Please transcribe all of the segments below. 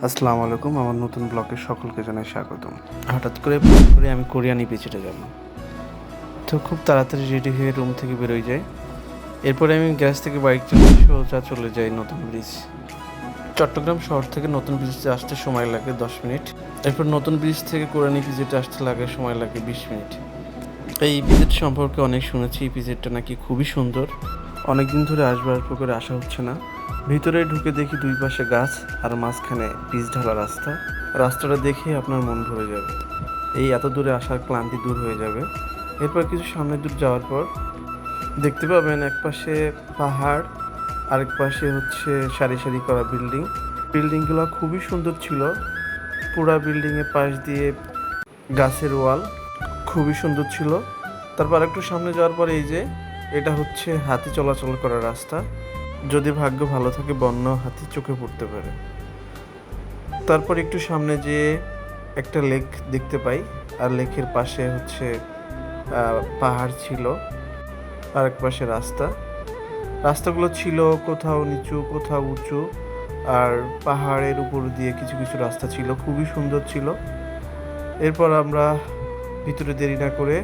আসসালামু আলাইকুম, আমার নতুন ব্লগে সকলকে জানাই স্বাগতম। হঠাৎ করে প্ল্যান করে আমি কোরিয়ানি বিচে যাব। তো খুব তাড়াতাড়ি রেডি হয়ে রুম থেকে বেরোয় যাই। এরপরে আমি গ্যাস থেকে বাইক চালিয়ে সোজা চলে যাই নতুন ব্রিজ। চট্টগ্রাম শহর থেকে নতুন ব্রিজে আসতে সময় লাগে 10 মিনিট। এরপর নতুন ব্রিজ থেকে কোরিয়ানি পিজেটে আসতে সময় লাগে 20 মিনিট। এই পিজেট সম্পর্কে অনেক শুনেছি, এই পিজেটটা নাকি খুবই সুন্দর। অনেকদিন ধরে আসবো করে আসা হচ্ছে না। ভিতরে ঢুকে দেখি দুই পাশে গাছ আর মাঝখানে পিচ ঢালা রাস্তা। রাস্তাটা দেখে আপনার মন ভরে যাবে, এই এত দূরে আসার ক্লান্তি দূর হয়ে যাবে। এরপর কিছু সামনে দূর যাওয়ার পর দেখতে পাবেন এক পাশে পাহাড়, আরেক পাশে হচ্ছে সারি সারি করা বিল্ডিংগুলো খুবই সুন্দর ছিল। পুরা বিল্ডিংয়ের পাশ দিয়ে গাছের ওয়াল, খুবই সুন্দর ছিল। তারপর একটু সামনে যাওয়ার পর এই যে এটা হচ্ছে হাতি চলাচল করার রাস্তা। যদি ভাগ্য ভালো থাকে বন্য হাতি চোখে পড়তে পারে। তারপর একটু সামনে যেয়ে একটা লেক দেখতে পাই, আর লেকের পাশে হচ্ছে পাহাড় ছিল, আর এক পাশে রাস্তাগুলো ছিল কোথাও নিচু কোথাও উঁচু, আর পাহাড়ের উপর দিয়ে কিছু কিছু রাস্তা ছিল, খুবই সুন্দর ছিল। এরপর আমরা ভিতরে দেরি না করে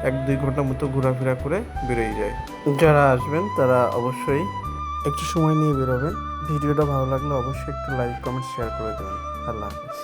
1-2 ঘন্টা মতো ঘোরাফেরা করে বেরোয় যায়। যারা আসবেন তারা অবশ্যই একটু সময় নিয়ে বেরোবেন। ভিডিওটা ভালো লাগলে অবশ্যই একটু লাইক কমেন্ট শেয়ার করে দেবেন। আল্লাহ হাফিজ।